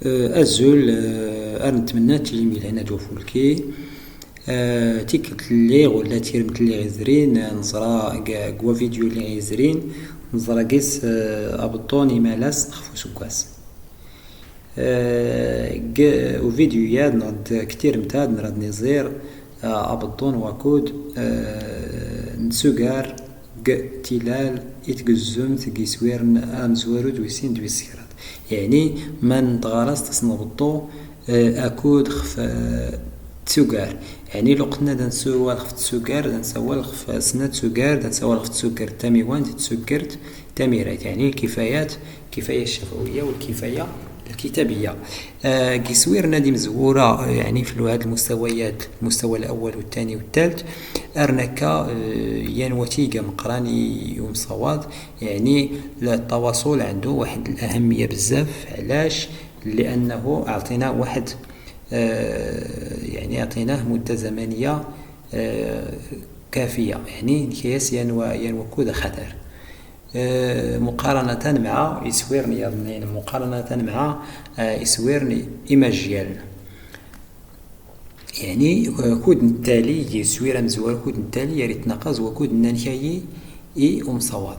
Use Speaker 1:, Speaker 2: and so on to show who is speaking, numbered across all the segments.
Speaker 1: أزول نتمنى تيجي لهنا جو فولكي تيكت اللي ولا تيرمت اللي غيزرين نزرا قوا فيديو اللي غيزرين نزرا قيس أبطوني مالاس نخفو سكواس وفيديو ياد نرد كتير متاد نرد نزير أبطون وكود نسوغار تيلال يتقزم تقيسويرن أمزوارو دويسين دويسكرات يعني من تغارس تصنبطو أكود خف تسوغار يعني لو قلنا دنسوال خف تسوغار دنسوال خف سنة تسوغار دنسوال خف تسوغر تاميوان تسوغرت تاميرات يعني الكفايات كفاية الشفوية والكفاية الكتابية. قيسوير نادي مزورة يعني في هذه المستويات المستوى الأول والثاني والثالث أرنكا ينوتيقة مقراني يوم صواد يعني التواصل عنده واحد الأهمية بزاف. علاش؟ لأنه أعطينا واحد يعني أعطيناه مدة زمنية كافية يعني نكيس ينوكود خطر مقارنة مع إسويرني يعني مقارنة مع إسويرني إيماجيال يعني كود التالي يسوير مزوار كود التالي يريد نقص وكود النانشاي صواد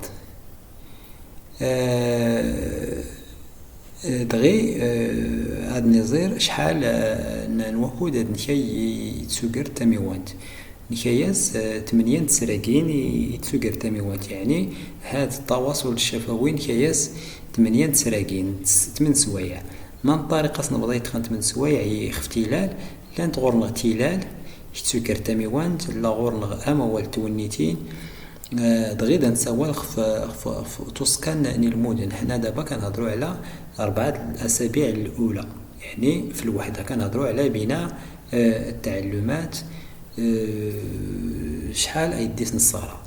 Speaker 1: دغي هاد نظير شحال نوكود هاد نشاي يتسوقر تاميوانت نكاياس 8 تسراقين يتسوقر تاميوانت يعني هاد التواصل الشفوي نكاياس 8 تسراقين 8 سوايع من طريقة نبضي تخان 8 سوايع يخف تيلال لان تغورنغ تيلال يتسوقر تاميوانت لا غورنغ أما والتونيتين دغيدا نسوال خف توسكان المدن. حنا دابا كنهضروا على 4 الأسابيع الأولى يعني في الوحدة كنهضروا على بناء التعلمات شحال أيديس نصارى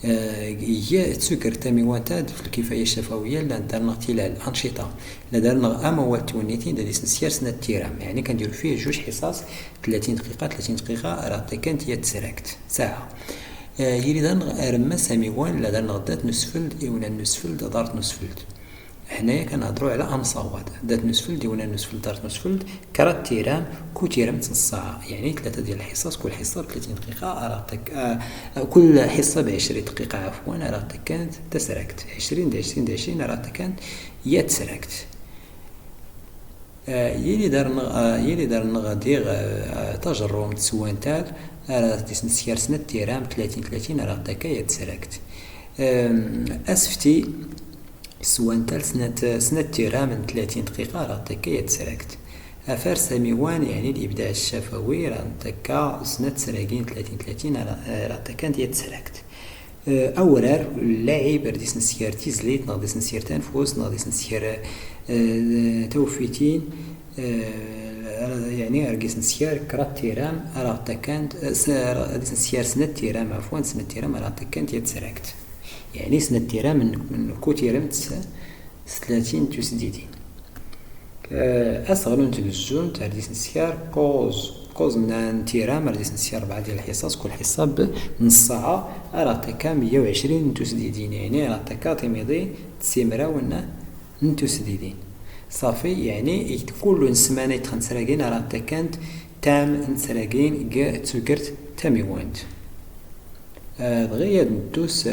Speaker 1: هي تسكر تاميوانتاد في الكفاية الشفوية لان دارنا اختلال أنشطة لا دارنا أموال تونيتين داديس نسيار سنة تيرام يعني كنديرو فيه 2 حصص 30 دقيقة راه كانت هي تسراكت ساعة يريدان رما ساميوان لا دار نغدات نسفلد إيونا نسفلد دارت نسفلد. هنايا كنهضروا على أمصواد دات نسفلد إيونا نسفلد دارت نسفلد كرات تيرام كو تيرام تنصاع يعني 3 ديال الحصص كل حصة ب30 دقيقة كل حصة ب20 دقيقة عفوا راه كانت تسركت 20 راه كانت هي تسركت يلي دار نغاديغ تجرم تسوانتال راه تسنسيار سنة تيرام 30 راه تكايا تسركت أسفتي سوانتال سنة تيرام من 30 دقيقة راه تكايا تسركت أفار ساميوان يعني الإبداع الشفوي راه تكا سنة سراقين 30 راه تكانت يتسركت أورار اللاعب رديس نسيار تيزليت نغديس نسيار تنفوس نغديس نسيار توفيتين يعني أرجس نسيار كرات تيرام راه تكانت رديس نسيار سنة تيرام عفوا سنة تيرام راه تكانت يتسركت يعني سنة تيرام من كو تيرام 30 تسديدين أصغر نتلزون ترديس نسيار كوز من تيرام رديس نسيار 4 ديال الحصص كل حصة بنص ساعة راه تكا 120 تسديدين يعني راه تكا تيميضي تسيمرا ونا نتسديدين صافي يعني كل سمانة تخنسراقين راه تكانت تام نسراقين تسكرت تاميوانت دغيا ندوس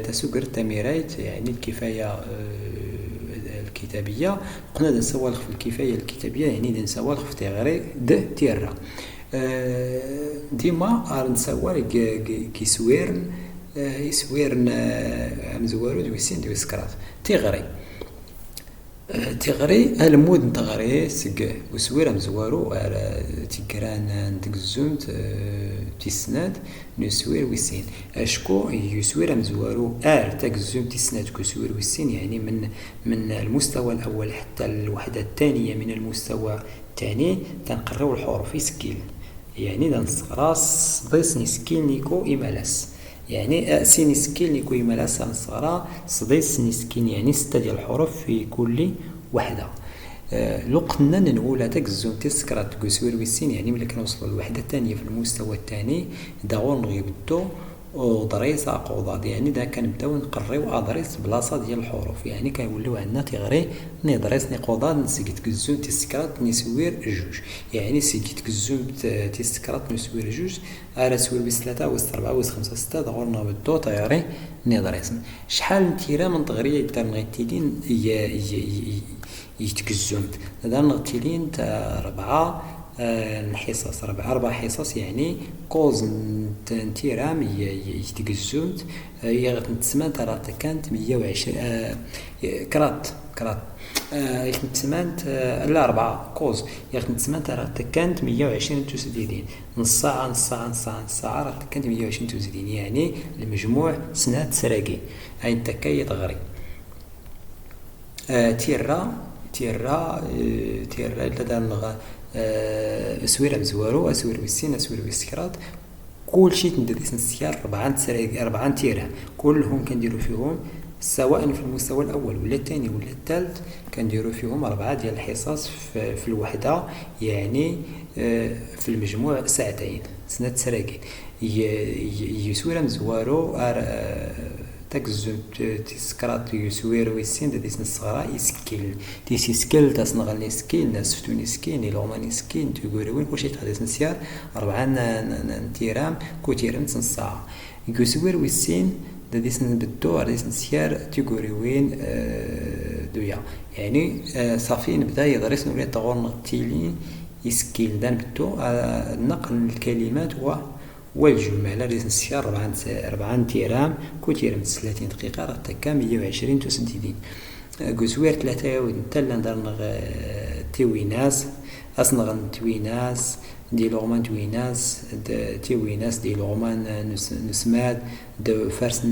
Speaker 1: تسكرت تاميرايت يعني الكفاية الكتابية قلنا دنسوال في الكفاية الكتابية يعني دنسوال في تغري تيرا ديما نسوال كيسويرن يسويرن مزوارو دويسين دويسكرات تغري المود تغري سق وسوير مزوارو تيكران ندقزومت تيسناد نسوير ويسين اشكو يسوير مزوارو تقزوم تيسناد كسوير ويسين يعني من المستوى الاول حتى الوحده الثانيه من المستوى الثاني تنقروا الحروف يسكيل يعني دنصراس ضيس نسكيل نيكو إمالاس يعني سيني سكيل نيكو إمالاس نصرا صديس نسكين يعني 6 ديال الحروف في كل وحده لو قلنا نقول تاكزون تسكرات كسوير ويسين يعني ملي كنوصلوا للوحده الثانيه في المستوى الثاني داغور نغيبدو ودريس قوضاد، يعني دا كنبداو نقريو ادريس بلاصه ديال الحروف، يعني كيوليو عندنا تيغري ني دريس ني قوضاد نسيكيت كزوم تيسكرات نسوير جوج، يعني سيكيت كزوم تيسكرات نسوير جوج على سوير بس 3 وس 4 وس 5 6 دغورنا بالدو تيغري ني دريس شحال تيرا من تغريه يدار نغيتيلين يتكزومت هذا نغتيلين تا 4 الحصص 4 حصص، يعني كوز نتيرام يتقزومت هي غتنتسمى ترى كانت 120 كرات يتنتسمانت لا 4 كوز يتنتسمى ترى كانت 120 تسديدين نص ساعة نص ساعة نص ساعة نص ساعة راه كانت 120 تسديدين، يعني المجموع سنات سراقين هاي التكاية تغري تيرا إلا دار سويرة مزوارو أسوير بالسين أسوير بالسكرات كلشي تندرس نسيار 4 تيران كلهم كنديرو فيهم سواء في المستوى الأول ولا الثاني ولا الثالث كنديرو فيهم 4 ديال الحصص في الوحدة، يعني في المجموع ساعتين سنات سراقين يسويرة مزوارو تكزم تسكرات يسوير ويسين ديس نصغرا يسكيل تيسكيل تاسنغال نسكيل ناس نسكين لوما نسكين تقولي وين كلشي تحدث نسيار 4 تيرام كو تيرام تنصاع يسوير ويسين ديس نبدو ديس نسيار تقولي وين دويا، يعني صافي نبدا يدرس نولي طغور نغتيلين يسكيل دا نبدو نقل الكلمات والجملة اللي نسيار 4 تيرام كو تيرام 30 دقيقة راه تكا 120 تسديدين كوزوير 3 يعود نتا ندار تيويناس أصنغ تويناس دي لغمان تويناس تيويناس دي لغمان نسماد دو فرس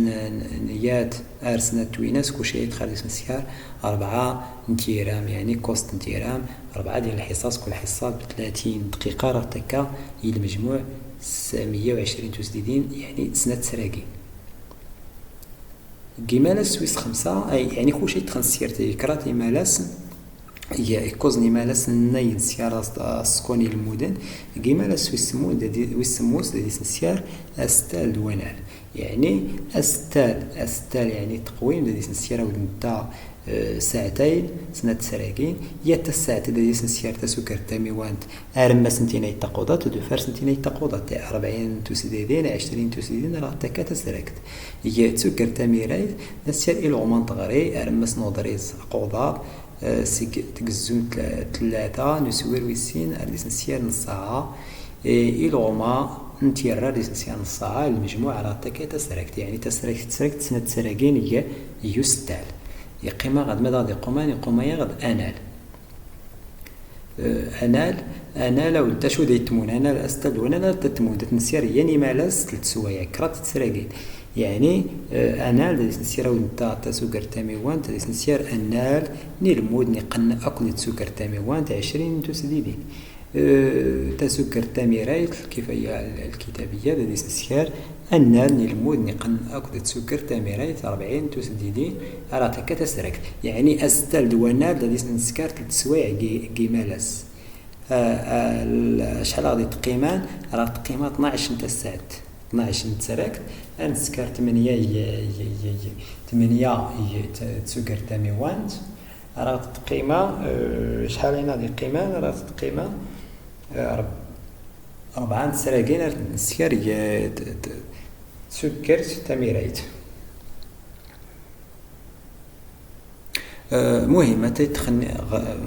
Speaker 1: نيات أرسنا تويناس كوشي يدخل نسيار 4 تيرام، يعني كوست تيرام 4 ديال الحصص كل حصة ب30 دقيقة راه تكا هي المجموع 120 تسديدين، يعني سنة سراقين جيمالاس سويس 5 يعني كلشي تخنسير تيكرات مالاس هي كوزني مالاس ناين سيارة سكوني المدن جيمالاس سويس سمود ويسموس دي سنسيار أستال دوانال، يعني أستال يعني تقويم دي سنسيار ودنتا ساعتين سنة سراقين يتا الساعة دي سنسيار تسكر تاميوانت أرمى سنتين يتقوضات ودو فار سنتين يتقوضات 40 تسديدين 20 تسديدين راه تكا تسرقت هي تسكر تاميرايت نسيار إلو منطغري أرمى سنودريز قوضات تقزون 3 نسوير ويسين ليسنسيال نص ساعة إلو ما نتيرا ليسنسيال نص ساعة المجموعة راه تكا تسرقت، يعني تسرقت سنة سراقين هي يستال يقيمة غد ماذا غادي يقومايا غد أنال ودا شو دي تمون أنال أستل وأنال تتمون تنسير يعني مالاس 3 سوايع كرات تسراقين، يعني أنال دي سنسير ودا تسوكر تاميوان دي سنسير أنال نيلمود نقن أكل تسوكر تاميوان 20 تسديدين تسوكر تاميرايت كيف هي الكتابية دي سنسير أنال نيلمود نقن أكل تسوكر تاميرايت 40 تسديدين راه تكا تسرقت، يعني أستل دوانال دي سنسكار 3 سوايع جيمالاس شحال غادي تقيمان راه تقيمة 12 نتا الساعات 12 نتسرقت نسكر 8 تسوكر تاميوانت راه تقيمة شحال هنا دي قيمان راه تقيمة 4 نتسرقين نسكر تسكرت تاميرايت. مهم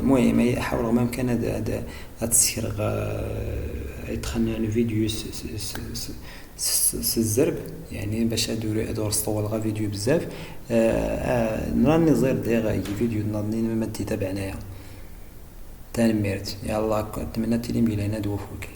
Speaker 1: مهم يحاول ما يمكن هذا تسير يتخنى فيديو الزرب، يعني باش ادور سطول غا فيديو بزاف راني زير ديغا فيديو نظني ما تتابعنايا تنميرت يلا نتمنى تلي ميلانا دوفوكي.